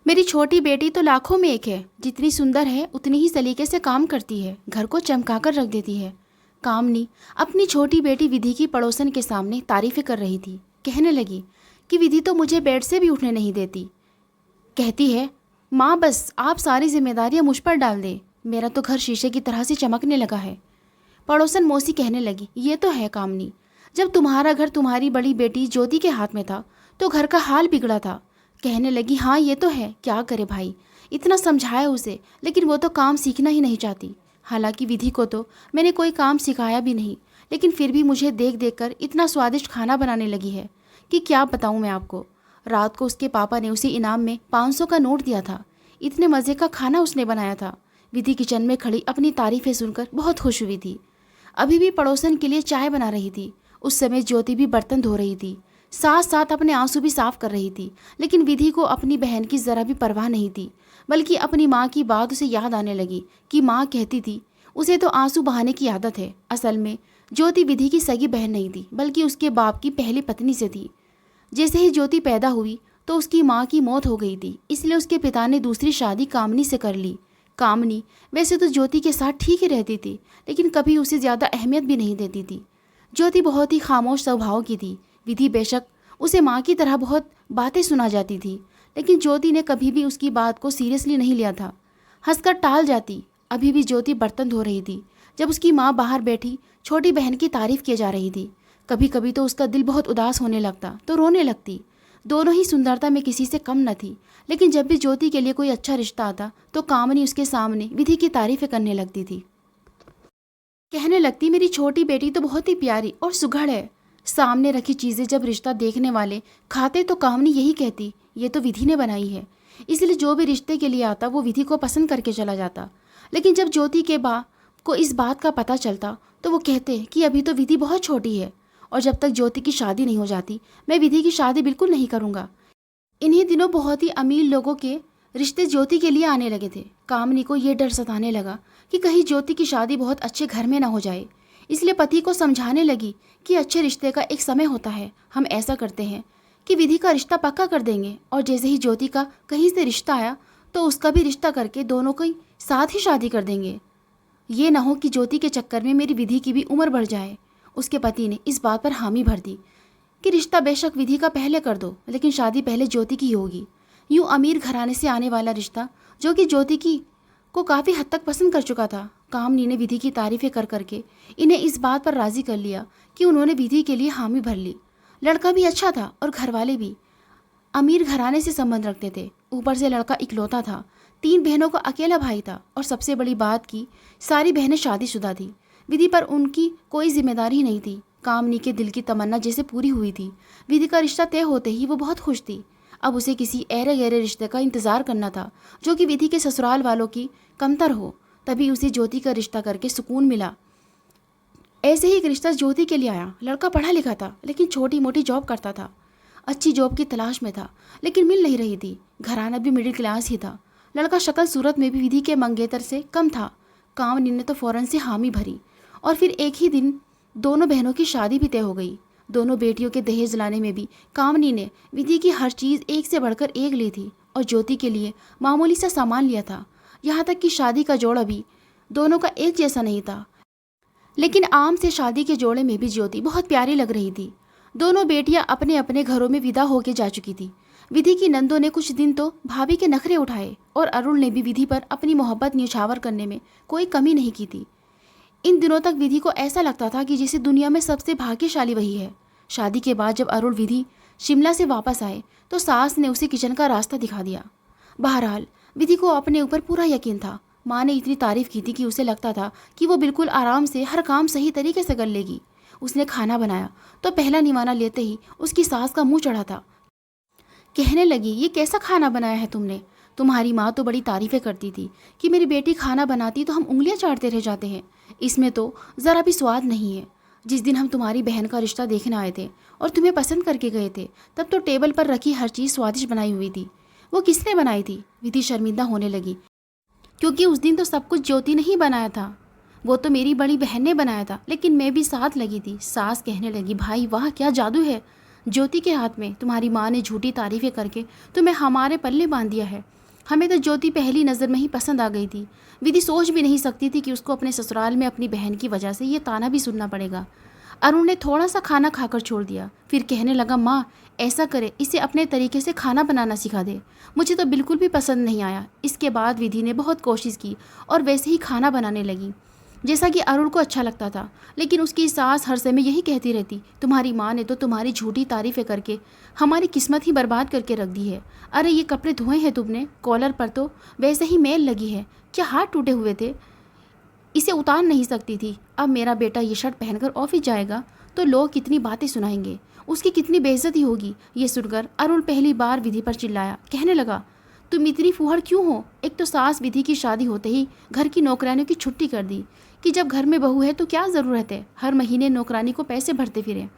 मेरी छोटी बेटी तो लाखों में एक है। जितनी सुंदर है उतनी ही सलीके से काम करती है, घर को चमका कर रख देती है। कामनी अपनी छोटी बेटी विधि की पड़ोसन के सामने तारीफें कर रही थी। कहने लगी कि विधि तो मुझे बेड से भी उठने नहीं देती। कहती है, माँ बस आप सारी जिम्मेदारियाँ मुझ पर डाल दे, मेरा तो घर शीशे की तरह से चमकने लगा है। पड़ोसन मौसी कहने लगी, ये तो है कामनी, जब तुम्हारा घर तुम्हारी बड़ी बेटी ज्योति के हाथ में था तो घर का हाल बिगड़ा था। कहने लगी, हाँ ये तो है, क्या करे भाई, इतना समझाया उसे लेकिन वो तो काम सीखना ही नहीं चाहती। हालांकि विधि को तो मैंने कोई काम सिखाया भी नहीं, लेकिन फिर भी मुझे देख देख कर इतना स्वादिष्ट खाना बनाने लगी है कि क्या बताऊँ मैं आपको। रात को उसके पापा ने उसे इनाम में 500 का नोट दिया था। इतने मज़े का खाना उसने बनाया था। विधि किचन में खड़ी अपनी तारीफें सुनकर बहुत खुश हुई थी। अभी भी पड़ोसन के लिए चाय बना रही थी। उस समय ज्योति भी बर्तन धो रही थी, साथ साथ अपने आंसू भी साफ कर रही थी। लेकिन विधि को अपनी बहन की ज़रा भी परवाह नहीं थी, बल्कि अपनी माँ की बात उसे याद आने लगी कि माँ कहती थी उसे तो आंसू बहाने की आदत है। असल में ज्योति विधि की सगी बहन नहीं थी, बल्कि उसके बाप की पहली पत्नी से थी। जैसे ही ज्योति पैदा हुई तो उसकी माँ की मौत हो गई थी, इसलिए उसके पिता ने दूसरी शादी कामनी से कर ली। कामनी वैसे तो ज्योति के साथ ठीक ही रहती थी, लेकिन कभी उसे ज़्यादा अहमियत भी नहीं देती थी। ज्योति बहुत ही खामोश स्वभाव की थी। विधि बेशक उसे माँ की तरह बहुत बातें सुना जाती थी, लेकिन ज्योति ने कभी भी उसकी बात को सीरियसली नहीं लिया था, हंसकर टाल जाती। अभी भी ज्योति बर्तन धो रही थी जब उसकी माँ बाहर बैठी छोटी बहन की तारीफ किए जा रही थी। कभी कभी तो उसका दिल बहुत उदास होने लगता तो रोने लगती। दोनों ही सुंदरता में किसी से कम न थी, लेकिन जब भी ज्योति के लिए कोई अच्छा रिश्ता आता तो कामनी उसके सामने विधि की तारीफें करने लगती थी। कहने लगती, मेरी छोटी बेटी तो बहुत ही प्यारी और सुघड़ है। सामने रखी चीज़ें जब रिश्ता देखने वाले खाते तो कामनी यही कहती, ये तो विधि ने बनाई है। इसलिए जो भी रिश्ते के लिए आता वो विधि को पसंद करके चला जाता। लेकिन जब ज्योति के बाप को इस बात का पता चलता तो वो कहते कि अभी तो विधि बहुत छोटी है, और जब तक ज्योति की शादी नहीं हो जाती मैं विधि की शादी बिल्कुल नहीं करूँगा। इन्हीं दिनों बहुत ही अमीर लोगों के रिश्ते ज्योति के लिए आने लगे थे। कामनी को ये डर सताने लगा कि कहीं ज्योति की शादी बहुत अच्छे घर में ना हो जाए, इसलिए पति को समझाने लगी कि अच्छे रिश्ते का एक समय होता है। हम ऐसा करते हैं कि विधि का रिश्ता पक्का कर देंगे, और जैसे ही ज्योति का कहीं से रिश्ता आया तो उसका भी रिश्ता करके दोनों की साथ ही शादी कर देंगे। ये ना हो कि ज्योति के चक्कर में मेरी विधि की भी उम्र बढ़ जाए। उसके पति ने इस बात पर हामी भर दी कि रिश्ता बेशक विधि का पहले कर दो, लेकिन शादी पहले ज्योति की होगी। यूँ अमीर घराने से आने वाला रिश्ता जो कि ज्योति की को काफ़ी हद तक पसंद कर चुका था। कामनी ने विधि की तारीफें कर करके इन्हें इस बात पर राज़ी कर लिया कि उन्होंने विधि के लिए हामी भर ली। लड़का भी अच्छा था और घर वाले भी अमीर घराने से संबंध रखते थे। ऊपर से लड़का इकलौता था, 3 बहनों का अकेला भाई था, और सबसे बड़ी बात की सारी बहनें शादीशुदा थी। विधि पर उनकी कोई जिम्मेदारी नहीं थी। कामनी के दिल की तमन्ना जैसे पूरी हुई थी। विधि का रिश्ता तय होते ही वो बहुत खुश थी। अब उसे किसी ऐरे गहरे रिश्ते का इंतज़ार करना था जो कि विधि के ससुराल वालों की कमतर हो, तभी उसे ज्योति का रिश्ता करके सुकून मिला। ऐसे ही एक रिश्ता ज्योति के लिए आया। लड़का पढ़ा लिखा था, लेकिन छोटी मोटी जॉब करता था। अच्छी जॉब की तलाश में था, लेकिन मिल नहीं रही थी। घराना भी मिडिल क्लास ही था। लड़का शक्ल सूरत में भी विधि के मंगेतर से कम था। कामनी ने तो फौरन से हामी भरी, और फिर एक ही दिन दोनों बहनों की शादी भी तय हो गई। दोनों बेटियों के दहेज लाने में भी कामनी ने विधि की हर चीज़ एक से बढ़कर एक ली थी, और ज्योति के लिए मामूली सा सामान लिया था। यहाँ तक कि शादी का जोड़ा भी दोनों का एक जैसा नहीं था, लेकिन आम से शादी के जोड़े में भी ज्योति बहुत प्यारी लग रही थी। दोनों बेटियां अपने अपने घरों में विदा होके जा चुकी थी। विधि की नंदों ने कुछ दिन तो भाभी के नखरे उठाए, और अरुण ने भी विधि पर अपनी मोहब्बत न्यौछावर करने में कोई कमी नहीं की थी। इन दिनों तक विधि को ऐसा लगता था कि जैसे दुनिया में सबसे भाग्यशाली वही है। शादी के बाद जब अरुण विधि शिमला से वापस आए तो सास ने उसे किचन का रास्ता दिखा दिया। बहरहाल विधि को अपने ऊपर पूरा यकीन था। माँ ने इतनी तारीफ की थी कि उसे लगता था कि वो बिल्कुल आराम से हर काम सही तरीके से कर लेगी। उसने खाना बनाया तो पहला निवाना लेते ही उसकी सास का मुंह चढ़ा था। कहने लगी, ये कैसा खाना बनाया है तुमने? तुम्हारी माँ तो बड़ी तारीफ़ें करती थी कि मेरी बेटी खाना बनाती तो हम उंगलियां चाटते रह जाते हैं। इसमें तो ज़रा भी स्वाद नहीं है। जिस दिन हम तुम्हारी बहन का रिश्ता देखने आए थे और तुम्हें पसंद करके गए थे, तब तो टेबल पर रखी हर चीज़ स्वादिष्ट बनाई हुई थी। वो किसने बनाई थी? विधि शर्मिंदा होने लगी, क्योंकि उस दिन तो सब कुछ ज्योति ने ही बनाया था। वो तो मेरी बड़ी बहन ने बनाया था, लेकिन मैं भी साथ लगी थी। सास कहने लगी, भाई वाह क्या जादू है, ज्योति के हाथ में तुम्हारी माँ ने झूठी तारीफें करके तुम्हें हमारे पल्ले बांध दिया है। हमें तो ज्योति पहली नज़र में ही पसंद आ गई थी। विधि सोच भी नहीं सकती थी कि उसको अपने ससुराल में अपनी बहन की वजह से ये ताना भी सुनना पड़ेगा। अरुण ने थोड़ा सा खाना खाकर छोड़ दिया, फिर कहने लगा, माँ ऐसा करे, इसे अपने तरीके से खाना बनाना सिखा दे। मुझे तो बिल्कुल भी पसंद नहीं आया। इसके बाद विधि ने बहुत कोशिश की और वैसे ही खाना बनाने लगी जैसा कि अरुण को अच्छा लगता था। लेकिन उसकी सास हर समय यही कहती रहती, तुम्हारी माँ ने तो तुम्हारी झूठी तारीफें करके हमारी किस्मत ही बर्बाद करके रख दी है। अरे ये कपड़े धोए हैं तुमने, कॉलर पर तो वैसे ही मेल लगी है, क्या हाथ टूटे हुए थे, इसे उतार नहीं सकती थी। अब मेरा बेटा ये शर्ट पहनकर ऑफिस जाएगा तो लोग कितनी बातें सुनाएंगे, उसकी कितनी बेइज्जती होगी। ये सुनकर अरुण पहली बार विधि पर चिल्लाया, कहने लगा, तुम इतनी फूहड़ क्यों हो? एक तो सास विधि की शादी होते ही घर की नौकरानियों की छुट्टी कर दी कि जब घर में बहू है तो क्या ज़रूरत है हर महीने नौकरानी को पैसे भरते फिरे,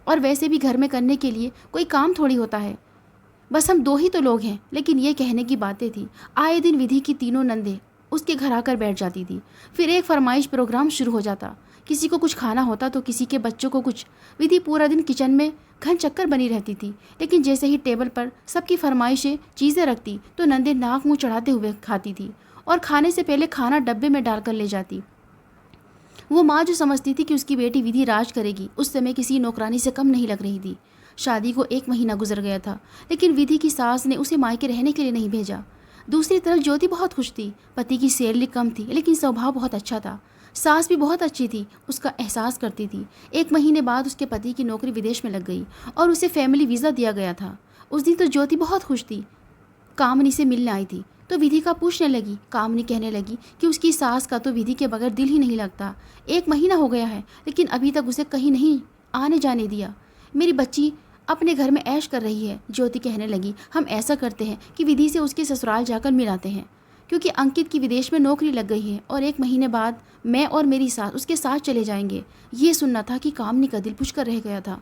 और वैसे भी घर में करने के लिए कोई काम थोड़ी होता है, बस हम दो ही तो लोग हैं। लेकिन ये कहने की बातें थी। आए दिन विधि की तीनों नंदे उसके घर आकर बैठ जाती थी। फिर एक फरमाइश प्रोग्राम शुरू हो जाता, किसी को कुछ खाना होता तो किसी के बच्चों को कुछ। विधि पूरा दिन किचन में घन चक्कर बनी रहती थी, लेकिन जैसे ही टेबल पर सबकी फरमाइशें चीज़ें रखती तो नंदे नाक मुंह चढ़ाते हुए खाती थी और खाने से पहले खाना डब्बे में डालकर ले जाती। वो माँ जो समझती थी कि उसकी बेटी विधि राज करेगी, उस समय किसी नौकरानी से कम नहीं लग रही थी। शादी को 1 महीना गुजर गया था, लेकिन विधि की सास ने उसे मायके रहने के लिए नहीं भेजा। दूसरी तरफ ज्योति बहुत खुश थी। पति की सैलरी कम थी, लेकिन स्वभाव बहुत अच्छा था। सास भी बहुत अच्छी थी, उसका एहसास करती थी। 1 महीने बाद उसके पति की नौकरी विदेश में लग गई और उसे फैमिली वीज़ा दिया गया था। उस दिन तो ज्योति बहुत खुश थी। कामनी से मिलने आई थी तो विधि का पूछने लगी। कामनी कहने लगी कि उसकी सास का तो विधि के बगैर दिल ही नहीं लगता। 1 महीना हो गया है, लेकिन अभी तक उसे कहीं नहीं आने जाने दिया। मेरी बच्ची अपने घर में ऐश कर रही है। ज्योति कहने लगी, हम ऐसा करते हैं कि विधि से उसके ससुराल जाकर मिलाते हैं, क्योंकि अंकित की विदेश में नौकरी लग गई है और 1 महीने बाद मैं और मेरी सास उसके साथ चले जाएंगे। ये सुनना था कि कामनी का दिल पुछकर रह गया था।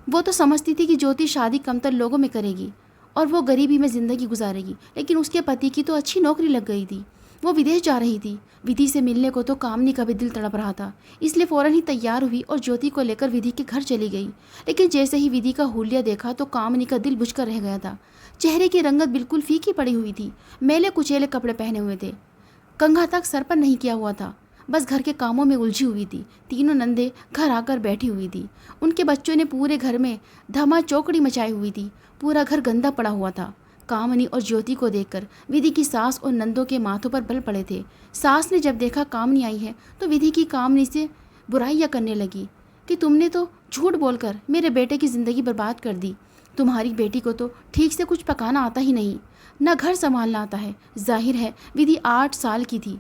वो तो समझती थी कि ज्योति शादी कमतर लोगों में करेगी और वो गरीबी में ज़िंदगी गुजारेगी, लेकिन उसके पति की तो अच्छी नौकरी लग गई थी। वो विदेश जा रही थी। विधि से मिलने को तो कामनी का भी दिल तड़प रहा था, इसलिए फ़ौरन ही तैयार हुई और ज्योति को लेकर विधि के घर चली गई। लेकिन जैसे ही विधि का हुलिया देखा तो कामनी का दिल बुझकर रह गया था। चेहरे की रंगत बिल्कुल फीकी पड़ी हुई थी। मैले कुचेले कपड़े पहने हुए थे, कंघा तक सर पर नहीं किया हुआ था, बस घर के कामों में उलझी हुई थी। तीनों नंदे घर आकर बैठी हुई थी। उनके बच्चों ने पूरे घर में धमा चौकड़ी मचाई हुई थी। पूरा घर गंदा पड़ा हुआ था। कामनी और ज्योति को देखकर विधि की सास और नंदों के माथों पर बल पड़े थे। सास ने जब देखा कामनी आई है तो विधि की कामनी से बुराइयां करने लगी कि तुमने तो झूठ बोलकर मेरे बेटे की ज़िंदगी बर्बाद कर दी। तुम्हारी बेटी को तो ठीक से कुछ पकाना आता ही नहीं, न घर संभालना आता है। जाहिर है विधि 8 साल की थी,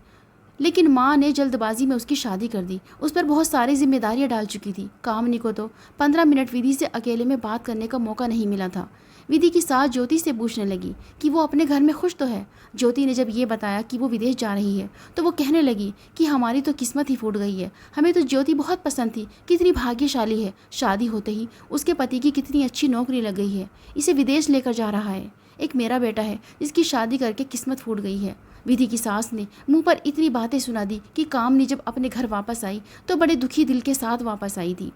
लेकिन माँ ने जल्दबाजी में उसकी शादी कर दी। उस पर बहुत सारी जिम्मेदारियां डाल चुकी थी। कामनी को तो 15 मिनट विधि से अकेले में बात करने का मौका नहीं मिला था। विधि की सास ज्योति से पूछने लगी कि वो अपने घर में खुश तो है। ज्योति ने जब ये बताया कि वो विदेश जा रही है तो वो कहने लगी कि हमारी तो किस्मत ही फूट गई है। हमें तो ज्योति बहुत पसंद थी, कितनी भाग्यशाली है। शादी होते ही उसके पति की कितनी अच्छी नौकरी लग गई है, इसे विदेश लेकर जा रहा है। एक मेरा बेटा है जिसकी शादी करके किस्मत फूट गई है। विधि की सास ने मुंह पर इतनी बातें सुना दी कि कामनी जब अपने घर वापस आई तो बड़े दुखी दिल के साथ वापस आई थी।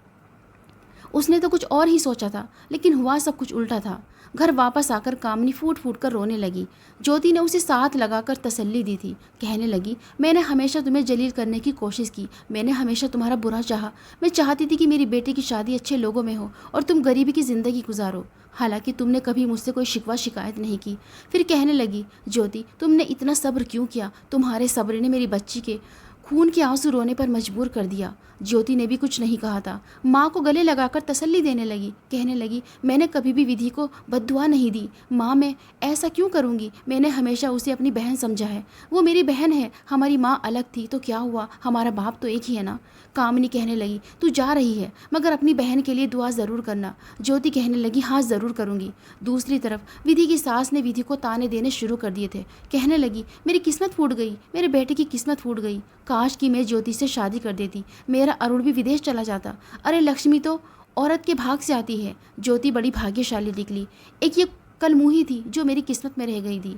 उसने तो कुछ और ही सोचा था, लेकिन हुआ सब कुछ उल्टा था। घर वापस आकर कामनी फूट फूट कर रोने लगी। ज्योति ने उसे साथ लगाकर तसल्ली दी थी। कहने लगी, मैंने हमेशा तुम्हें जलील करने की कोशिश की, मैंने हमेशा तुम्हारा बुरा चाहा। मैं चाहती थी कि मेरी बेटी की शादी अच्छे लोगों में हो और तुम गरीबी की ज़िंदगी गुजारो। हालांकि तुमने कभी मुझसे कोई शिकवा शिकायत नहीं की। फिर कहने लगी, ज्योति तुमने इतना सब्र क्यों किया? तुम्हारे सब्र ने मेरी बच्ची के खून के आंसू रोने पर मजबूर कर दिया। ज्योति ने भी कुछ नहीं कहा था। माँ को गले लगाकर तसल्ली देने लगी। कहने लगी, मैंने कभी भी विधि को बद्दुआ नहीं दी। माँ मैं ऐसा क्यों करूँगी? मैंने हमेशा उसे अपनी बहन समझा है। वो मेरी बहन है। हमारी माँ अलग थी तो क्या हुआ, हमारा बाप तो एक ही है ना। कामनी कहने लगी, तू जा रही है मगर अपनी बहन के लिए दुआ ज़रूर करना। ज्योति कहने लगी, हाँ ज़रूर करूँगी। दूसरी तरफ विधि की सास ने विधि को ताने देने शुरू कर दिए थे। कहने लगी, मेरी किस्मत फूट गई, मेरे बेटे की किस्मत फूट गई। काश कि मैं ज्योति से शादी कर देती, मेरा अरुण भी विदेश चला जाता। अरे लक्ष्मी तो औरत के भाग से आती है। ज्योति बड़ी भाग्यशाली निकली। एक ये कलमुही थी जो मेरी किस्मत में रह गई थी।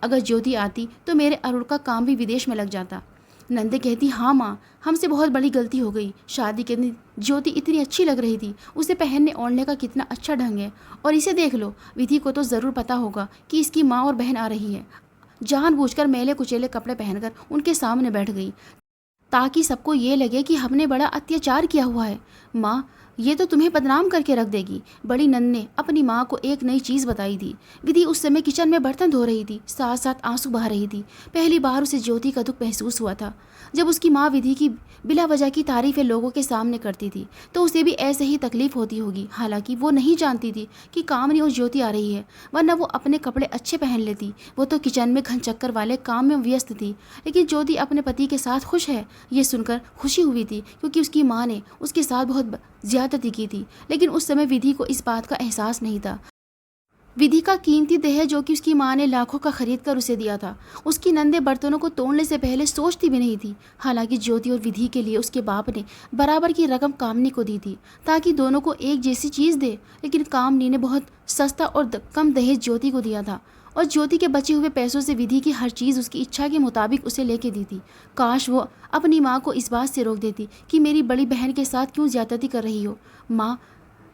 अगर ज्योति आती तो मेरे अरुण का काम भी विदेश में लग जाता। नंदे कहती, हाँ माँ, हमसे बहुत बड़ी गलती हो गई। शादी के दिन ज्योति इतनी अच्छी लग रही थी, उसे पहनने ओढ़ने का कितना अच्छा ढंग है, और इसे देख लो। विधि को तो ज़रूर पता होगा कि इसकी माँ और बहन आ रही है। जानबूझकर मैले कुचेले कपड़े पहनकर उनके सामने बैठ गई, ताकि सबको ये लगे कि हमने बड़ा अत्याचार किया हुआ है। माँ, ये तो तुम्हें बदनाम करके रख देगी। बड़ी नंद ने अपनी माँ को एक नई चीज़ बताई थी। विधि उस समय किचन में बर्तन धो रही थी, साथ साथ आंसू बहा रही थी। पहली बार उसे ज्योति का दुख महसूस हुआ था। जब उसकी माँ विधि की बिला वजह की तारीफें लोगों के सामने करती थी तो उसे भी ऐसे ही तकलीफ होती होगी। हालांकि वो नहीं जानती थी कि कामनी और ज्योति आ रही है, वरना वो अपने कपड़े अच्छे पहन लेती। वो तो किचन में घन चक्कर वाले काम में व्यस्त थी। लेकिन ज्योति अपने पति के साथ खुश है, ये सुनकर खुशी हुई थी, क्योंकि उसकी माँ ने उसके साथ बहुत ज्यादती की थी। लेकिन उस समय विधि को इस बात का एहसास नहीं था। विधि का कीमती देह जो कि उसकी माँ ने लाखों का खरीद कर उसे दिया था, उसकी नंदे बर्तनों को तोड़ने से पहले सोचती भी नहीं थी। हालांकि ज्योति और विधि के लिए उसके बाप ने बराबर की रकम कामनी को दी थी, ताकि दोनों को एक जैसी चीज़ दे। लेकिन कामनी ने बहुत सस्ता और कम दहेज ज्योति को दिया था, और ज्योति के बचे हुए पैसों से विधि की हर चीज़ उसकी इच्छा के मुताबिक उसे लेके दी थी। काश वो अपनी माँ को इस बात से रोक देती कि मेरी बड़ी बहन के साथ क्यों ज्यादती कर रही हो। माँ,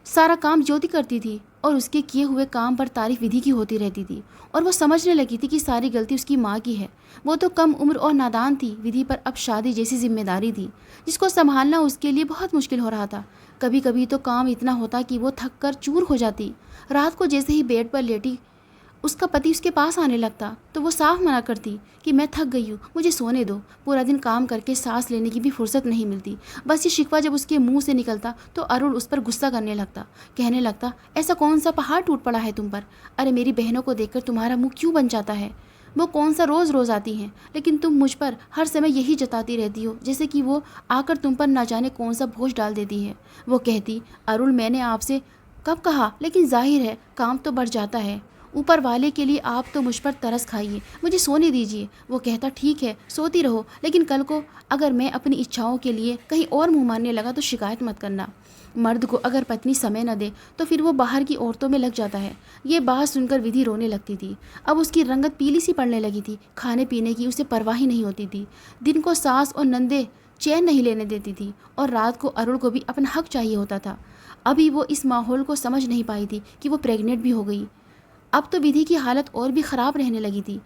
सारा काम ज्योति करती थी और उसके किए हुए काम पर तारीफ विधि की होती रहती थी, और वो समझने लगी थी कि सारी गलती उसकी माँ की है। वो तो कम उम्र और नादान थी। विधि पर अब शादी जैसी जिम्मेदारी थी, जिसको संभालना उसके लिए बहुत मुश्किल हो रहा था। कभी कभी तो काम इतना होता कि वो थक कर चूर हो जाती। रात को जैसे ही बेड पर लेटी उसका पति उसके पास आने लगता तो वो साफ मना करती कि मैं थक गई हूँ, मुझे सोने दो। पूरा दिन काम करके सांस लेने की भी फुर्सत नहीं मिलती। बस ये शिकवा जब उसके मुंह से निकलता तो अरुण उस पर गुस्सा करने लगता, कहने लगता, ऐसा कौन सा पहाड़ टूट पड़ा है तुम पर? अरे मेरी बहनों को देखकर तुम्हारा मुंह क्यों बन जाता है? वो कौन सा रोज़ रोज़ आती हैं, लेकिन तुम मुझ पर हर समय यही जताती रहती हो जैसे कि वो आकर तुम पर ना जाने कौन सा बोझ डाल देती है। वो कहती, अरुण मैंने आपसे कब कहा, लेकिन जाहिर है काम तो बढ़ जाता है। ऊपर वाले के लिए आप तो मुझ पर तरस खाइए, मुझे सोने दीजिए। वो कहता, ठीक है सोती रहो, लेकिन कल को अगर मैं अपनी इच्छाओं के लिए कहीं और मुंह मारने लगा तो शिकायत मत करना। मर्द को अगर पत्नी समय न दे तो फिर वो बाहर की औरतों में लग जाता है। ये बात सुनकर विधि रोने लगती थी। अब उसकी रंगत पीली सी पड़ने लगी थी। खाने पीने की उसे परवाह ही नहीं होती थी। दिन को सास और नंदे चैन नहीं लेने देती थी, और रात को अरुण को भी अपना हक चाहिए होता था। अभी वो इस माहौल को समझ नहीं पाई थी कि वो प्रेग्नेंट भी हो गई। अब तो विधि की हालत और भी ख़राब रहने लगी थी।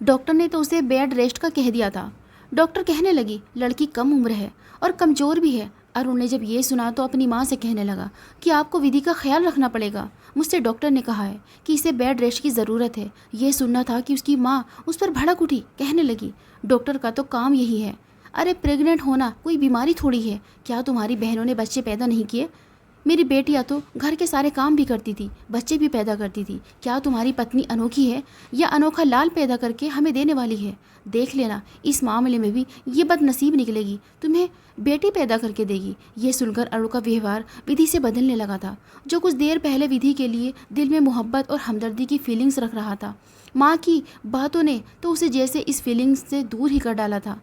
डॉक्टर ने तो उसे बेड रेस्ट का कह दिया था। डॉक्टर कहने लगी, लड़की कम उम्र है और कमज़ोर भी है। अरुण ने जब ये सुना तो अपनी माँ से कहने लगा कि आपको विधि का ख्याल रखना पड़ेगा। मुझसे डॉक्टर ने कहा है कि इसे बेड रेस्ट की ज़रूरत है। ये सुनना था कि उसकी माँ उस पर भड़क उठी, कहने लगी, डॉक्टर का तो काम यही है। अरे प्रेग्नेंट होना कोई बीमारी थोड़ी है। क्या तुम्हारी बहनों ने बच्चे पैदा नहीं किए? मेरी बेटियाँ तो घर के सारे काम भी करती थी, बच्चे भी पैदा करती थी। क्या तुम्हारी पत्नी अनोखी है या अनोखा लाल पैदा करके हमें देने वाली है? देख लेना, इस मामले में भी ये बदनसीब निकलेगी, तुम्हें बेटी पैदा करके देगी। ये सुनकर अरुण का व्यवहार विधि से बदलने लगा था। जो कुछ देर पहले विधि के लिए दिल में मोहब्बत और हमदर्दी की फीलिंग्स रख रहा था, माँ की बातों ने तो उसे जैसे इस फीलिंग्स से दूर ही कर डाला था।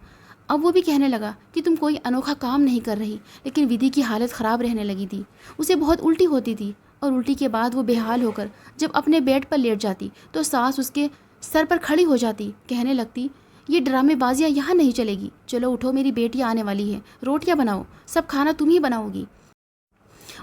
अब वो भी कहने लगा कि तुम कोई अनोखा काम नहीं कर रही। लेकिन विधि की हालत ख़राब रहने लगी थी। उसे बहुत उल्टी होती थी, और उल्टी के बाद वो बेहाल होकर जब अपने बेड पर लेट जाती तो सास उसके सर पर खड़ी हो जाती, कहने लगती, ये ड्रामेबाजियाँ यहाँ नहीं चलेगी। चलो उठो, मेरी बेटी आने वाली है, रोटियाँ बनाओ, सब खाना तुम ही बनाओगी।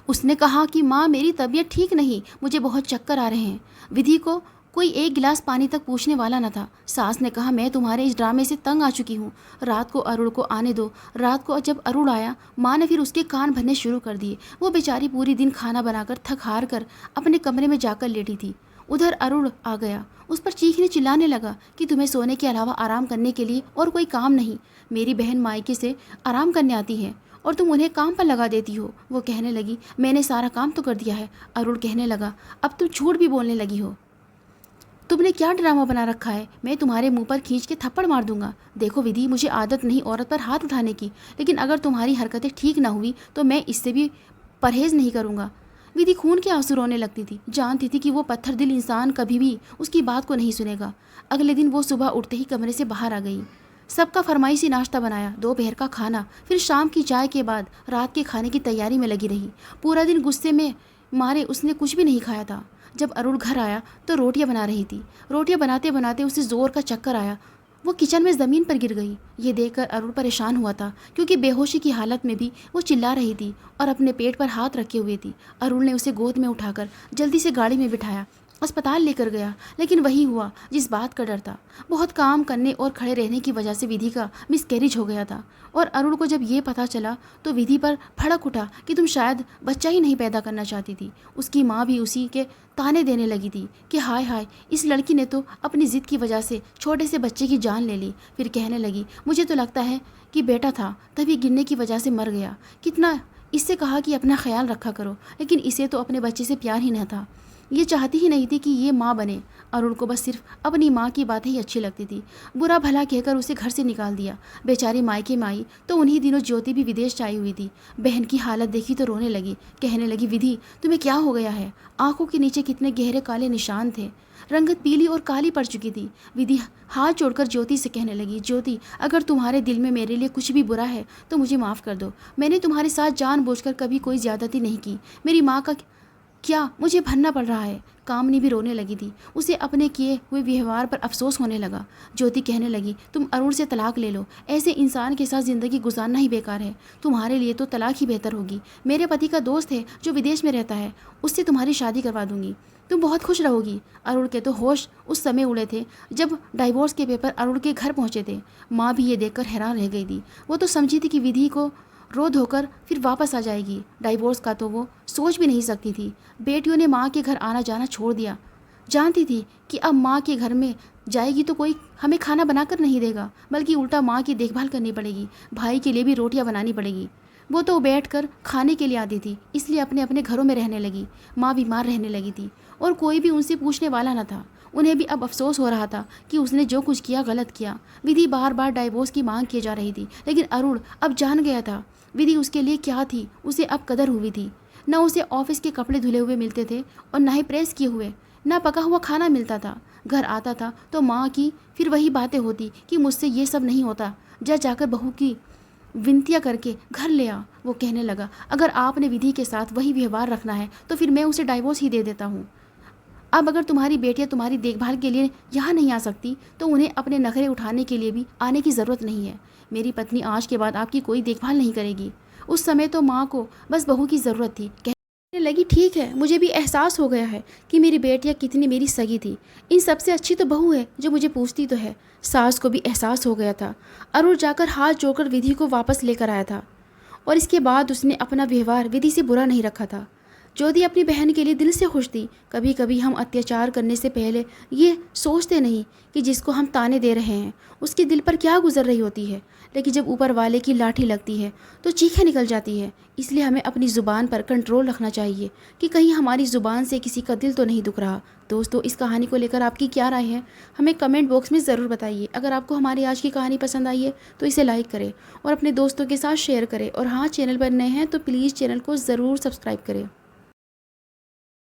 उसने कहा कि माँ मेरी तबीयत ठीक नहीं, मुझे बहुत चक्कर आ रहे हैं। विधि को कोई एक गिलास पानी तक पूछने वाला न था। सास ने कहा, मैं तुम्हारे इस ड्रामे से तंग आ चुकी हूँ, रात को अरुण को आने दो। रात को जब अरुण आया, माँ ने फिर उसके कान भरने शुरू कर दिए। वो बेचारी पूरी दिन खाना बनाकर थक हार कर अपने कमरे में जाकर लेटी थी। उधर अरुण आ गया, उस पर चीखने चिल्लाने लगा कि तुम्हें सोने के अलावा आराम करने के लिए और कोई काम नहीं। मेरी बहन मायके से आराम करने आती है और तुम उन्हें काम पर लगा देती हो। वो कहने लगी, मैंने सारा काम तो कर दिया है। अरुण कहने लगा, अब तुम झूठ भी बोलने लगी हो। तुमने क्या ड्रामा बना रखा है? मैं तुम्हारे मुंह पर खींच के थप्पड़ मार दूंगा। देखो विधि, मुझे आदत नहीं औरत पर हाथ उठाने की, लेकिन अगर तुम्हारी हरकतें ठीक ना हुई तो मैं इससे भी परहेज नहीं करूंगा। विधि खून के आंसू रोने लगती थी। जानती थी कि वो पत्थर दिल इंसान कभी भी उसकी बात को नहीं सुनेगा। अगले दिन वो सुबह उठते ही कमरे से बाहर आ गई। सबका फरमाइशी नाश्ता बनाया, दोपहर का खाना, फिर शाम की चाय के बाद रात के खाने की तैयारी में लगी रही। पूरा दिन गुस्से में मारे उसने कुछ भी नहीं खाया था। जब अरुण घर आया तो रोटियां बना रही थी। रोटियां बनाते बनाते उसे ज़ोर का चक्कर आया वो किचन में ज़मीन पर गिर गई। ये देखकर अरुण परेशान हुआ था, क्योंकि बेहोशी की हालत में भी वो चिल्ला रही थी और अपने पेट पर हाथ रखे हुए थी। अरुण ने उसे गोद में उठाकर जल्दी से गाड़ी में बिठाया, अस्पताल लेकर गया। लेकिन वही हुआ जिस बात का डर था। बहुत काम करने और खड़े रहने की वजह से विधि का मिसकैरेज हो गया था। और अरुण को जब ये पता चला तो विधि पर भड़क उठा कि तुम शायद बच्चा ही नहीं पैदा करना चाहती थी। उसकी माँ भी उसी के ताने देने लगी थी कि हाय हाय, इस लड़की ने तो अपनी ज़िद की वजह से छोटे से बच्चे की जान ले ली। फिर कहने लगी, मुझे तो लगता है कि बेटा था तभी गिरने की वजह से मर गया। कितना इससे कहा कि अपना ख्याल रखा करो, लेकिन इसे तो अपने बच्चे से प्यार ही न था। ये चाहती ही नहीं थी कि ये माँ बने। अरुण को बस सिर्फ अपनी माँ की बातें ही अच्छी लगती थी। बुरा भला कहकर उसे घर से निकाल दिया। बेचारी मायके में आई तो उन्हीं दिनों ज्योति भी विदेश से आई हुई थी। बहन की हालत देखी तो रोने लगी। कहने लगी, विधि तुम्हें क्या हो गया है? आंखों के नीचे कितने गहरे काले निशान थे। रंगत पीली और काली पड़ चुकी थी। विधि हाथ जोड़कर ज्योति से कहने लगी, ज्योति अगर तुम्हारे दिल में मेरे लिए कुछ भी बुरा है तो मुझे माफ़ कर दो। मैंने तुम्हारे साथ जानबूझकर कभी कोई ज़्यादती नहीं की। मेरी माँ का क्या मुझे भरना पड़ रहा है। कामनी भी रोने लगी थी। उसे अपने किए हुए व्यवहार पर अफसोस होने लगा। ज्योति कहने लगी, तुम अरुण से तलाक ले लो। ऐसे इंसान के साथ ज़िंदगी गुजारना ही बेकार है। तुम्हारे लिए तो तलाक ही बेहतर होगी। मेरे पति का दोस्त है जो विदेश में रहता है, उससे तुम्हारी शादी करवा दूंगी। तुम बहुत खुश रहोगी। अरुण के तो होश उस समय उड़े थे जब डाइवोर्स के पेपर अरुण के घर पहुंचे थे। माँ भी ये देखकर हैरान रह गई थी। वो तो समझी थी कि विधि को रो धोकर फिर वापस आ जाएगी। डाइवोर्स का तो वो सोच भी नहीं सकती थी। बेटियों ने माँ के घर आना जाना छोड़ दिया। जानती थी कि अब माँ के घर में जाएगी तो कोई हमें खाना बनाकर नहीं देगा, बल्कि उल्टा माँ की देखभाल करनी पड़ेगी। भाई के लिए भी रोटियां बनानी पड़ेगी। वो तो बैठकर खाने के लिए आती थी, इसलिए अपने अपने घरों में रहने लगी। माँ बीमार रहने लगी थी और कोई भी उनसे पूछने वाला न था। उन्हें भी अब अफसोस हो रहा था कि उसने जो कुछ किया गलत किया। विधि बार बार डाइवोर्स की मांग की जा रही थी, लेकिन अरुण अब जान गया था विधि उसके लिए क्या थी। उसे अब कदर हुई थी। न उसे ऑफिस के कपड़े धुले हुए मिलते थे और न ही प्रेस किए हुए, न पका हुआ खाना मिलता था। घर आता था तो माँ की फिर वही बातें होती कि मुझसे ये सब नहीं होता, जाकर बहू की विनतियाँ करके घर ले आ। वो कहने लगा, अगर आपने विधि के साथ वही व्यवहार रखना है तो फिर मैं उसे डाइवोर्स ही दे देता हूँ। अब अगर तुम्हारी बेटियाँ तुम्हारी देखभाल के लिए यहाँ नहीं आ सकती तो उन्हें अपने नखरे उठाने के लिए भी आने की ज़रूरत नहीं है। मेरी पत्नी आज के बाद आपकी कोई देखभाल नहीं करेगी। उस समय तो माँ को बस बहू की ज़रूरत थी। कहने लगी, ठीक है, मुझे भी एहसास हो गया है कि मेरी बेटियाँ कितनी मेरी सगी थी। इन सबसे अच्छी तो बहू है जो मुझे पूछती तो है। सास को भी एहसास हो गया था। अरुण जाकर हाथ जोड़कर विधि को वापस लेकर आया था और इसके बाद उसने अपना व्यवहार विधि से बुरा नहीं रखा था। ज्योति अपनी बहन के लिए दिल से खुश थी। कभी कभी हम अत्याचार करने से पहले ये सोचते नहीं कि जिसको हम ताने दे रहे हैं उसके दिल पर क्या गुजर रही होती है, लेकिन जब ऊपर वाले की लाठी लगती है तो चीखें निकल जाती है। इसलिए हमें अपनी ज़ुबान पर कंट्रोल रखना चाहिए कि कहीं हमारी ज़ुबान से किसी का दिल तो नहीं दुख रहा। दोस्तों, इस कहानी को लेकर आपकी क्या राय है हमें कमेंट बॉक्स में ज़रूर बताइए। अगर आपको हमारी आज की कहानी पसंद आई है तो इसे लाइक करें और अपने दोस्तों के साथ शेयर करें। और हाँ, चैनल पर नए हैं तो प्लीज़ चैनल को ज़रूर सब्सक्राइब करें।